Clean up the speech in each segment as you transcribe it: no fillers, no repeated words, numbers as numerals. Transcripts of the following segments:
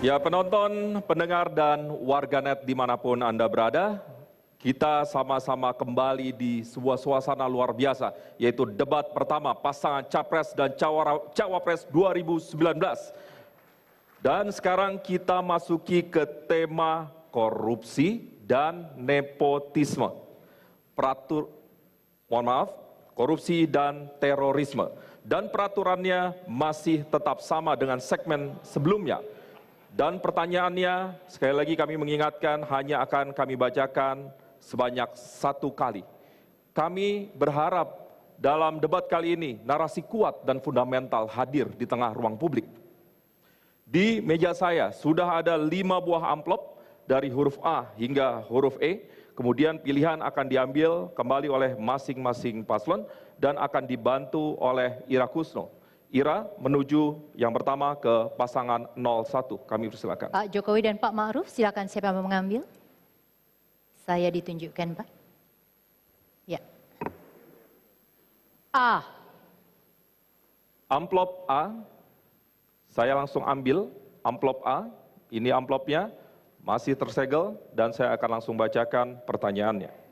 Ya, penonton, pendengar, dan warganet dimanapun Anda berada, kita sama-sama kembali di sebuah suasana luar biasa, yaitu debat pertama pasangan Capres dan Cawapres 2019. Dan sekarang kita masuki ke tema korupsi dan nepotisme. Korupsi dan terorisme. Dan peraturannya masih tetap sama dengan segmen sebelumnya. Dan pertanyaannya, sekali lagi kami mengingatkan, hanya akan kami bacakan sebanyak 1 kali. Kami berharap dalam debat kali ini, narasi kuat dan fundamental hadir di tengah ruang publik. Di meja saya sudah ada 5 buah amplop dari huruf A hingga huruf E, kemudian pilihan akan diambil kembali oleh masing-masing paslon dan akan dibantu oleh Ira Kusno. Ira menuju yang pertama ke pasangan 01. Kami persilakan. Pak Jokowi dan Pak Ma'ruf, silakan siapa yang mau mengambil? Saya ditunjukkan, Pak. Ya. A. Amplop A. Saya langsung ambil amplop A. Ini amplopnya masih tersegel dan saya akan langsung bacakan pertanyaannya.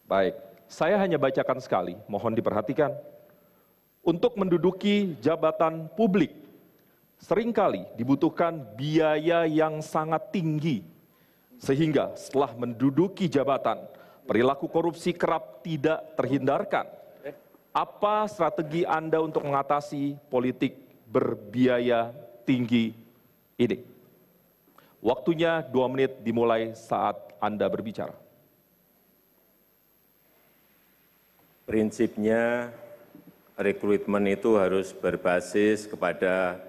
Baik, saya hanya bacakan sekali, mohon diperhatikan. Untuk menduduki jabatan publik, seringkali dibutuhkan biaya yang sangat tinggi. Sehingga setelah menduduki jabatan, perilaku korupsi kerap tidak terhindarkan. Apa strategi Anda untuk mengatasi politik berbiaya tinggi ini? Waktunya 2 menit dimulai saat Anda berbicara. Prinsipnya rekrutmen itu harus berbasis kepada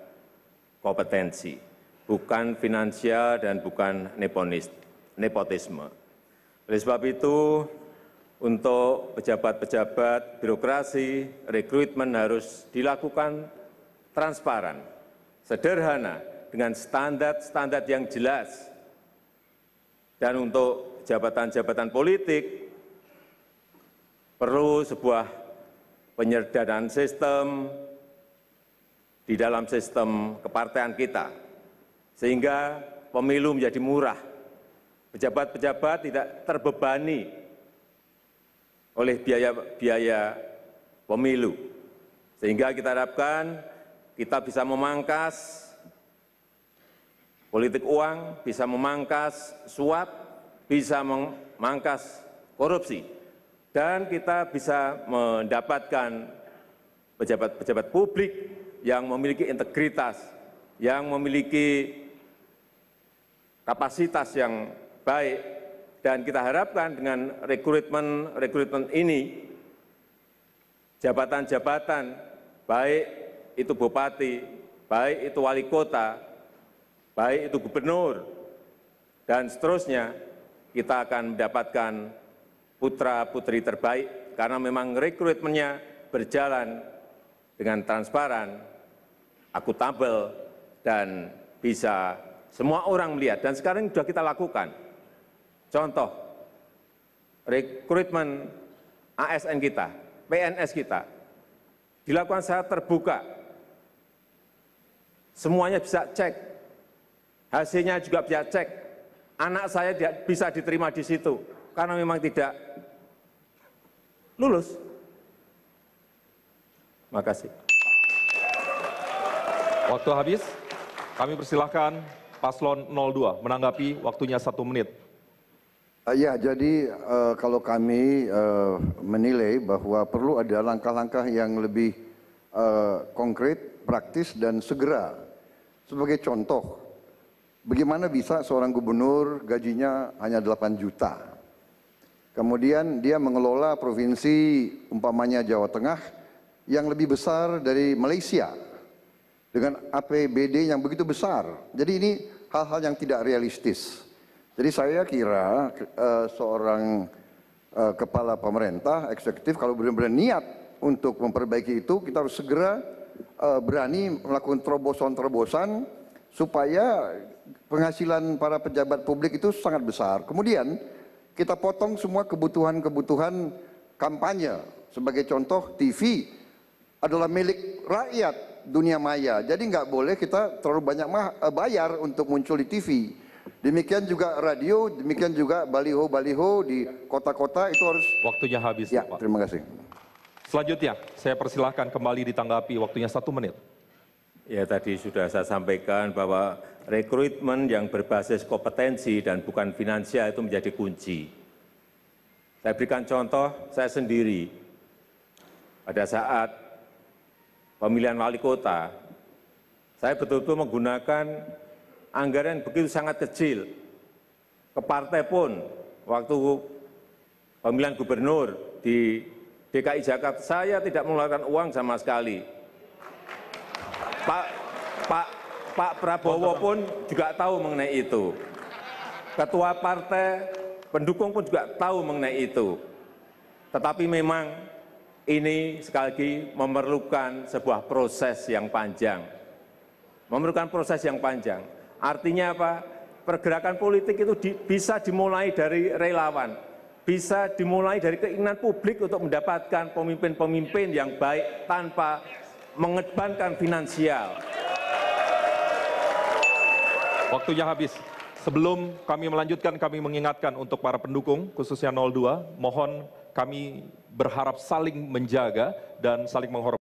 kompetensi, bukan finansial dan bukan nepotisme. Oleh sebab itu, untuk pejabat-pejabat birokrasi, rekrutmen harus dilakukan transparan, sederhana, dengan standar-standar yang jelas. Dan untuk jabatan-jabatan politik, perlu sebuah penyederhanaan sistem di dalam sistem kepartean kita, sehingga pemilu menjadi murah. Pejabat-pejabat tidak terbebani oleh biaya pemilu, sehingga kita harapkan kita bisa memangkas politik uang, bisa memangkas suap, bisa memangkas korupsi. Dan kita bisa mendapatkan pejabat-pejabat publik yang memiliki integritas, yang memiliki kapasitas yang baik. Dan kita harapkan dengan rekrutmen ini, jabatan-jabatan, baik itu bupati, baik itu wali kota, baik itu gubernur, dan seterusnya, kita akan mendapatkan putra-putri terbaik, karena memang rekrutmennya berjalan dengan transparan, akuntabel, dan bisa semua orang melihat. Dan sekarang sudah kita lakukan. Contoh, rekrutmen ASN kita, PNS kita, dilakukan secara terbuka. Semuanya bisa cek, hasilnya juga bisa cek. Anak saya bisa diterima di situ, karena memang tidak lulus. Makasih. Waktu habis, kami persilahkan paslon 02 menanggapi, waktunya 1 menit. Ya, jadi kalau kami menilai bahwa perlu ada langkah-langkah yang lebih konkret, praktis, dan segera. Sebagai contoh, bagaimana bisa seorang gubernur gajinya hanya 8 juta? Kemudian dia mengelola provinsi umpamanya Jawa Tengah yang lebih besar dari Malaysia dengan APBD yang begitu besar. Jadi ini hal-hal yang tidak realistis. Jadi saya kira seorang kepala pemerintah eksekutif kalau benar-benar niat untuk memperbaiki itu, kita harus segera berani melakukan terobosan-terobosan supaya penghasilan para pejabat publik itu sangat besar. Kemudian kita potong semua kebutuhan-kebutuhan kampanye. Sebagai contoh, TV adalah milik rakyat dunia maya. Jadi nggak boleh kita terlalu banyak bayar untuk muncul di TV. Demikian juga radio, demikian juga baliho-baliho di kota-kota itu harus. Waktunya habis, Ya, Pak. terima kasih. Selanjutnya, saya persilahkan kembali ditanggapi, waktunya 1 menit. Ya, tadi sudah saya sampaikan bahwa rekrutmen yang berbasis kompetensi dan bukan finansial itu menjadi kunci. Saya berikan contoh, saya sendiri pada saat pemilihan wali kota, saya betul-betul menggunakan anggaran begitu sangat kecil. Ke partai pun, waktu pemilihan gubernur di DKI Jakarta, saya tidak mengeluarkan uang sama sekali. Pak Prabowo pun juga tahu mengenai itu. Ketua partai, pendukung pun juga tahu mengenai itu. Tetapi memang ini sekali lagi memerlukan sebuah proses yang panjang. Memerlukan proses yang panjang. Artinya apa? Pergerakan politik itu bisa dimulai dari relawan. Bisa dimulai dari keinginan publik untuk mendapatkan pemimpin-pemimpin yang baik tanpa mengedepankan finansial. Waktunya habis. Sebelum kami melanjutkan, kami mengingatkan untuk para pendukung, khususnya 02, mohon kami berharap saling menjaga dan saling menghormati.